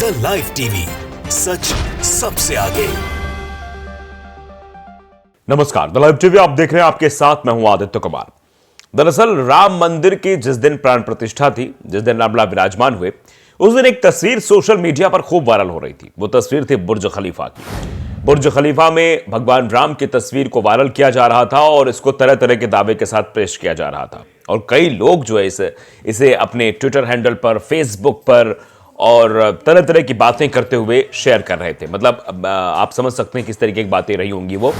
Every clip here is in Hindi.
इंडिया लाइव टीवी, सच सबसे आगे। नमस्कार, द लाइव टीवी आप देख रहे हैं, आपके साथ मैं हूं आदित्य कुमार। दरअसल राम मंदिर की जिस दिन प्राण प्रतिष्ठा थी, जिस दिन रामलला विराजमान हुए, उस दिन एक तस्वीर सोशल मीडिया पर खूब वायरल हो रही थी। वो तस्वीर थी बुर्ज खलीफा की। बुर्ज खलीफा में भगवान राम की तस्वीर को वायरल किया जा रहा था और इसको तरह तरह के दावे के साथ पेश किया जा रहा था। और कई लोग जो है इसे अपने ट्विटर हैंडल पर, फेसबुक पर और तरह तरह की बातें करते हुए शेयर कर रहे थे। मतलब आप समझ सकते हैं किस तरीके की बातें रही होंगी वो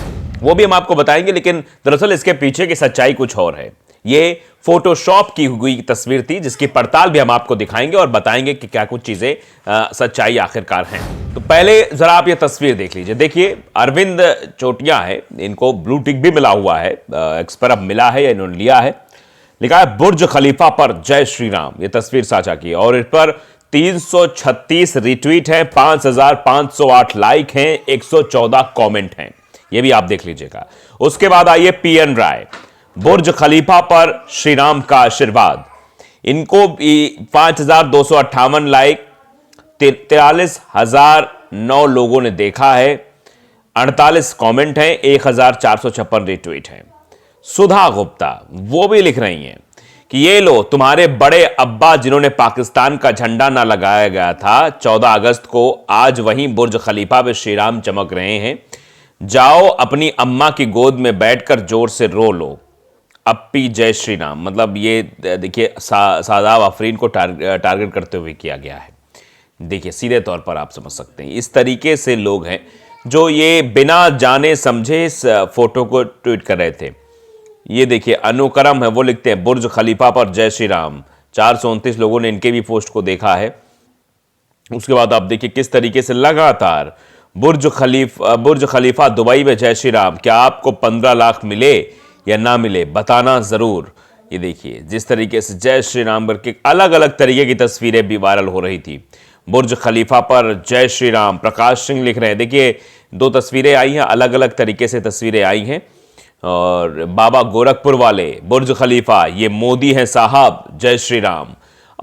भी हम आपको बताएंगे। लेकिन दरअसल इसके पीछे की सच्चाई कुछ और है। ये फोटोशॉप की हुई तस्वीर थी, जिसकी पड़ताल भी हम आपको दिखाएंगे और बताएंगे कि क्या कुछ चीजें सच्चाई आखिरकार हैं। तो पहले जरा आप ये तस्वीर देख लीजिए। देखिए, अरविंद चोटिया है, इनको ब्लू टिक भी मिला हुआ है, एक्स पर अब मिला है या इन्होंने लिया है। लिखा है बुर्ज खलीफा पर जय श्री राम। ये तस्वीर साझा की और इस पर 336 रिट्वीट हैं, 5508 लाइक हैं, 114 कमेंट हैं। ये भी आप देख लीजिएगा। उसके बाद आइए पीएन राय, बुर्ज खलीफा पर श्री राम का आशीर्वाद। इनको 5258 लाइक, 43,009 लोगों ने देखा है, 48 कमेंट हैं, 1456 रिट्वीट हैं। सुधा गुप्ता वो भी लिख रही हैं कि ये लो तुम्हारे बड़े अब्बा जिन्होंने पाकिस्तान का झंडा ना लगाया गया था 14 अगस्त को, आज वहीं बुर्ज खलीफा पे श्री राम चमक रहे हैं। जाओ अपनी अम्मा की गोद में बैठकर जोर से रो लो, अप्पी जय श्री राम। मतलब ये देखिए सादाब आफरीन को टारगेट करते हुए किया गया है। देखिए सीधे तौर पर आप समझ सकते हैं इस तरीके से लोग हैं जो ये बिना जाने समझे इस फोटो को ट्वीट कर रहे थे। ये देखिए अनुकरम है, वो लिखते हैं बुर्ज खलीफा पर जय श्री राम। 429 लोगों ने इनके भी पोस्ट को देखा है। उसके बाद आप देखिए किस तरीके से लगातार बुर्ज खलीफा दुबई में जय श्री राम। क्या आपको 15 लाख मिले या ना मिले बताना जरूर। ये देखिए जिस तरीके से जय श्री राम करके अलग अलग तरीके की तस्वीरें भी वायरल हो रही थी। बुर्ज खलीफा पर जय श्री राम, प्रकाश सिंह लिख रहे हैं। देखिए 2 तस्वीरें आई हैं, अलग अलग तरीके से तस्वीरें आई हैं। और बाबा गोरखपुर वाले बुर्ज खलीफा, ये मोदी हैं साहब, जय श्री राम।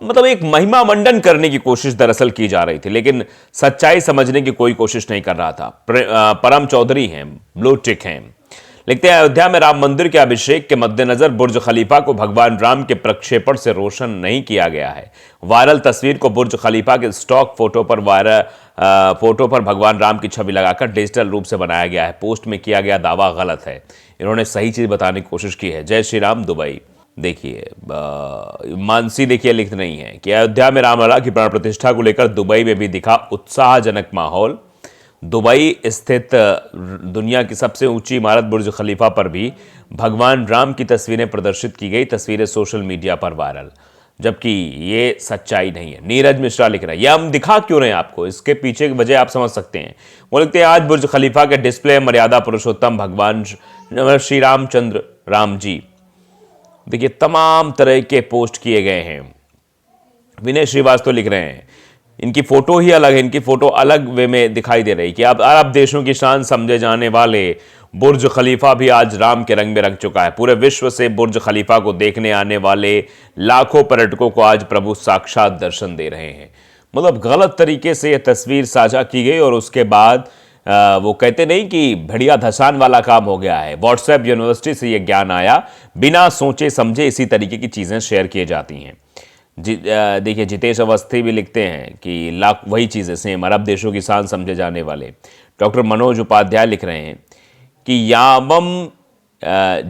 मतलब एक महिमा मंडन करने की कोशिश दरअसल की जा रही थी, लेकिन सच्चाई समझने की कोई कोशिश नहीं कर रहा था। परम चौधरी हैं, ब्लू टिक हैं, लिखते हैं अयोध्या में राम मंदिर के अभिषेक के मद्देनजर बुर्ज खलीफा को भगवान राम के प्रक्षेपण से रोशन नहीं किया गया है। वायरल तस्वीर को बुर्ज खलीफा के स्टॉक फोटो पर भगवान राम की छवि लगाकर डिजिटल रूप से बनाया गया है। पोस्ट में किया गया दावा गलत है। इन्होंने सही चीज बताने की कोशिश की है। जय श्री राम दुबई। देखिए मानसी देखिए लिख रही है कि अयोध्या में रामलला की प्राण प्रतिष्ठा को लेकर दुबई में भी दिखा उत्साहजनक माहौल। दुबई स्थित दुनिया की सबसे ऊंची इमारत बुर्ज खलीफा पर भी भगवान राम की तस्वीरें प्रदर्शित की गई। तस्वीरें सोशल मीडिया पर वायरल, जबकि ये सच्चाई नहीं है। नीरज मिश्रा लिख रहा है, यह हम दिखा क्यों रहे हैं आपको, इसके पीछे की वजह आप समझ सकते हैं। वो लिखते हैं आज बुर्ज खलीफा के डिस्प्ले मर्यादा पुरुषोत्तम भगवान श्री रामचंद्र राम जी। देखिए तमाम तरह के पोस्ट किए गए हैं। विनय श्रीवास्तव लिख रहे हैं इनकी फोटो ही अलग है, इनकी फोटो अलग वे में दिखाई दे रही कि अब अरब देशों की शान समझे जाने वाले बुर्ज खलीफा भी आज राम के रंग में रंग चुका है। पूरे विश्व से बुर्ज खलीफा को देखने आने वाले लाखों पर्यटकों को आज प्रभु साक्षात दर्शन दे रहे हैं। मतलब गलत तरीके से यह तस्वीर साझा की गई और उसके बाद वो कहते नहीं कि भेड़िया धसान वाला काम हो गया है। व्हाट्सएप यूनिवर्सिटी से यह ज्ञान आया, बिना सोचे समझे इसी तरीके की चीजें शेयर की जाती हैं। देखिए जितेश अवस्थी भी लिखते हैं कि लाख वही चीजें सेम अरब देशों की शान समझे जाने वाले। डॉक्टर मनोज उपाध्याय लिख रहे हैं कि यावम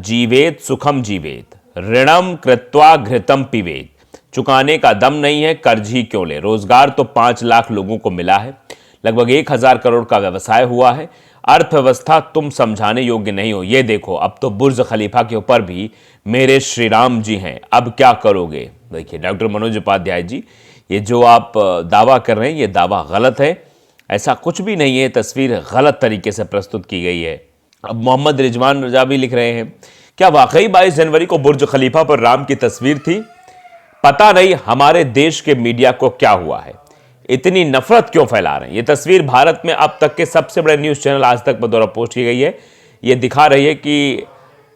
जीवेत सुखम जीवेत, ऋणम कृत्वा घृतम पिवेत। चुकाने का दम नहीं है, कर्ज ही क्यों ले। रोजगार तो 5 लाख लोगों को मिला है, लगभग 1000 करोड़ का व्यवसाय हुआ है। अर्थव्यवस्था तुम समझाने योग्य नहीं हो। ये देखो अब तो बुर्ज खलीफा के ऊपर भी मेरे श्री राम जी हैं, अब क्या करोगे। देखिए डॉक्टर मनोज उपाध्याय जी, ये जो आप दावा कर रहे हैं ये दावा गलत है, ऐसा कुछ भी नहीं है। तस्वीर गलत तरीके से प्रस्तुत की गई है। अब मोहम्मद रिजवान रजा भी लिख रहे हैं, क्या वाकई 22 जनवरी को बुर्ज खलीफा पर राम की तस्वीर थी? पता नहीं हमारे देश के मीडिया को क्या हुआ है, इतनी नफरत क्यों फैला रहे हैं। ये तस्वीर भारत में अब तक के सबसे बड़े न्यूज चैनल आज तक पर द्वारा पोस्ट की गई है। ये दिखा रही है कि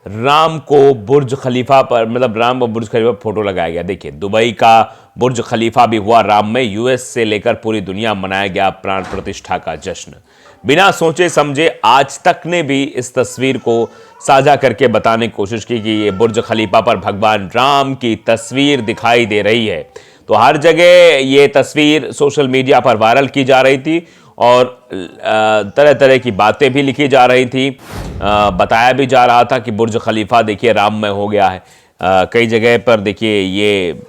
राम को बुर्ज खलीफा पर, मतलब राम और बुर्ज खलीफा पर फोटो लगाया गया। देखिए दुबई का बुर्ज खलीफा भी हुआ राम में। यूएस से लेकर पूरी दुनिया मनाया गया प्राण प्रतिष्ठा का जश्न। बिना सोचे समझे आज तक ने भी इस तस्वीर को साझा करके बताने की कोशिश की कि ये बुर्ज खलीफा पर भगवान राम की तस्वीर दिखाई दे रही है। तो हर जगह ये तस्वीर सोशल मीडिया पर वायरल की जा रही थी और तरह तरह की बातें भी लिखी जा रही थी। बताया भी जा रहा था कि बुर्ज खलीफा देखिए राम में हो गया है। कई जगह पर देखिए ये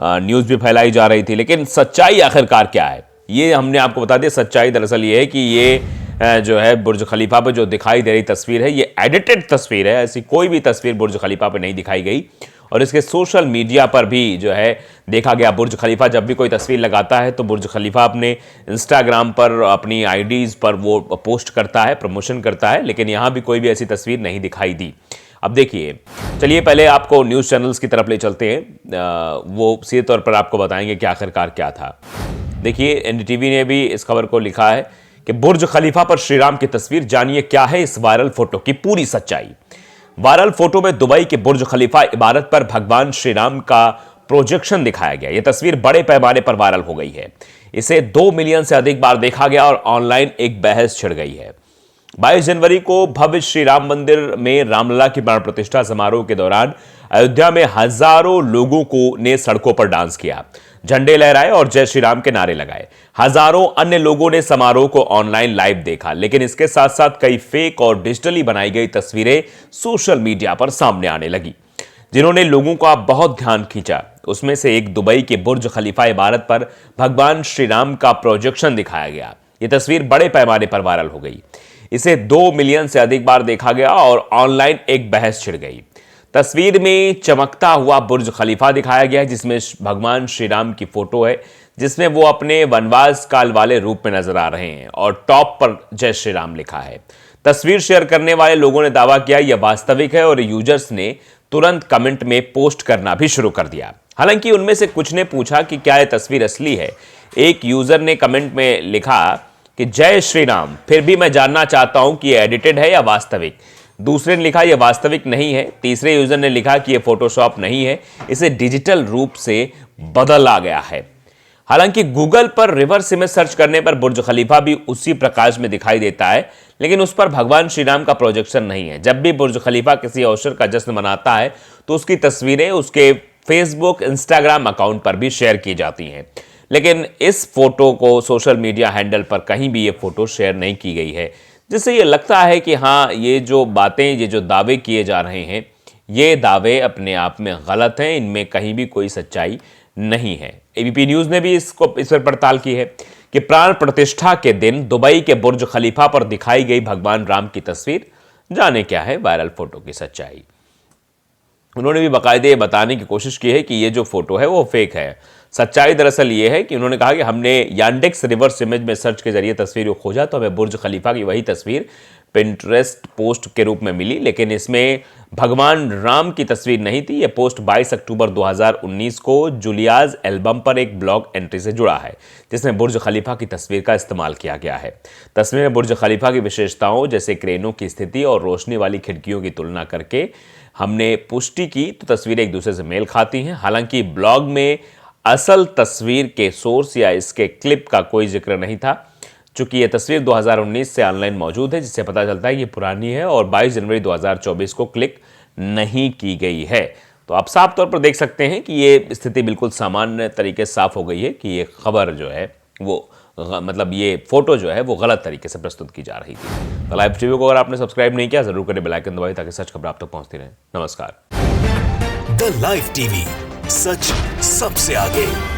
न्यूज़ भी फैलाई जा रही थी। लेकिन सच्चाई आखिरकार क्या है, ये हमने आपको बता दिया। सच्चाई दरअसल ये है कि ये जो है बुर्ज खलीफा पे जो दिखाई दे रही तस्वीर है, ये एडिटेड तस्वीर है। ऐसी कोई भी तस्वीर बुर्ज खलीफा पे नहीं दिखाई गई और इसके सोशल मीडिया पर भी जो है देखा गया। बुर्ज खलीफा जब भी कोई तस्वीर लगाता है तो बुर्ज खलीफा अपने इंस्टाग्राम पर अपनी आईडीज़ पर वो पोस्ट करता है, प्रमोशन करता है। लेकिन यहाँ भी कोई भी ऐसी तस्वीर नहीं दिखाई दी। अब देखिए, चलिए पहले आपको न्यूज़ चैनल्स की तरफ ले चलते हैं। वो सीधे तौर पर आपको बताएंगे कि आखिरकार क्या था। देखिए, एनडीटीवी ने भी इस खबर को लिखा है कि बुर्ज खलीफा पर श्री राम की तस्वीर, जानिए क्या है इस वायरल फोटो की पूरी सच्चाई। वायरल फोटो में दुबई के बुर्ज खलीफा इमारत पर भगवान श्री राम का प्रोजेक्शन दिखाया गया। यह तस्वीर बड़े पैमाने पर वायरल हो गई है। इसे 2 मिलियन से अधिक बार देखा गया और ऑनलाइन एक बहस छिड़ गई है। 22 जनवरी को भव्य श्री राम मंदिर में रामलला की प्राण प्रतिष्ठा समारोह के दौरान अयोध्या में हजारों लोगों ने सड़कों पर डांस किया, झंडे लहराए और जय श्री राम के नारे लगाए। हजारों अन्य लोगों ने समारोह को ऑनलाइन लाइव देखा। लेकिन इसके साथ साथ कई फेक और डिजिटली बनाई गई तस्वीरें सोशल मीडिया पर सामने आने लगी, जिन्होंने लोगों का बहुत ध्यान खींचा। उसमें से एक दुबई के बुर्ज खलीफा इमारत पर भगवान श्री राम का प्रोजेक्शन दिखाया गया। यह तस्वीर बड़े पैमाने पर वायरल हो गई। इसे 2 मिलियन से अधिक बार देखा गया और ऑनलाइन एक बहस छिड़ गई। तस्वीर में चमकता हुआ बुर्ज खलीफा दिखाया गया है, जिसमें भगवान श्री राम की फोटो है, जिसमें वो अपने वनवास काल वाले रूप में नजर आ रहे हैं और टॉप पर जय श्री राम लिखा है। तस्वीर शेयर करने वाले लोगों ने दावा किया यह वास्तविक है और यूजर्स ने तुरंत कमेंट में पोस्ट करना भी शुरू कर दिया। हालांकि उनमें से कुछ ने पूछा कि क्या यह तस्वीर असली है। एक यूजर ने कमेंट में लिखा कि जय श्री राम, फिर भी मैं जानना चाहता हूं कि यह एडिटेड है या वास्तविक। दूसरे ने लिखा यह वास्तविक नहीं है। तीसरे यूजर ने लिखा कि यह फोटोशॉप नहीं है, इसे डिजिटल रूप से बदला गया है। हालांकि गूगल पर रिवर्स इमेज सर्च करने पर बुर्ज खलीफा भी उसी प्रकाश में दिखाई देता है, लेकिन उस पर भगवान श्री राम का प्रोजेक्शन नहीं है। जब भी बुर्ज खलीफा किसी अवसर का जश्न मनाता है तो उसकी तस्वीरें उसके फेसबुक, इंस्टाग्राम अकाउंट पर भी शेयर की जाती हैं। लेकिन इस फोटो को सोशल मीडिया हैंडल पर कहीं भी ये फोटो शेयर नहीं की गई है, जिससे ये लगता है कि हाँ, ये जो बातें, ये जो दावे किए जा रहे हैं, ये दावे अपने आप में गलत हैं। इनमें कहीं भी कोई सच्चाई नहीं है। एबीपी न्यूज़ ने भी इस पर पड़ताल की है कि प्राण प्रतिष्ठा के दिन दुबई के बुर्ज खलीफा पर दिखाई गई भगवान राम की तस्वीर, जाने क्या है वायरल फोटो की सच्चाई। उन्होंने भी बाकायदे बताने की कोशिश की है कि ये जो फोटो है वो फेक है। सच्चाई दरअसल ये है कि उन्होंने कहा कि हमने यांडेक्स रिवर्स इमेज में सर्च के जरिए तस्वीर को खोजा तो हमें बुर्ज खलीफा की वही तस्वीर पिंटरेस्ट पोस्ट के रूप में मिली, लेकिन इसमें भगवान राम की तस्वीर नहीं थी। यह पोस्ट 22 अक्टूबर 2019 को जूलियाज एल्बम पर एक ब्लॉग एंट्री से जुड़ा है, जिसमें बुर्ज खलीफा की तस्वीर का इस्तेमाल किया गया है। तस्वीर में बुर्ज खलीफा की विशेषताओं जैसे क्रेनों की स्थिति और रोशनी वाली खिड़कियों की तुलना करके हमने पुष्टि की तो तस्वीरें एक दूसरे से मेल खाती हैं। हालांकि ब्लॉग में असल तस्वीर के सोर्स या इसके क्लिप का कोई जिक्र नहीं था। चूंकि यह तस्वीर 2019 से ऑनलाइन मौजूद है, जिससे पता चलता है कि पुरानी है और 22 जनवरी 2024 को क्लिक नहीं की गई है। तो आप साफ तौर पर देख सकते हैं कि ये स्थिति बिल्कुल सामान्य तरीके से साफ हो गई है कि ये खबर जो है वो मतलब ये फोटो जो है वो गलत तरीके से प्रस्तुत की जा रही थी। तो लाइव टीवी को अगर आपने सब्सक्राइब नहीं किया जरूर करें, बेल आइकन दबाएं ताकि सच खबर आप तक पहुंचती रहे। नमस्कार। द लाइव टीवी, सच सबसे आगे।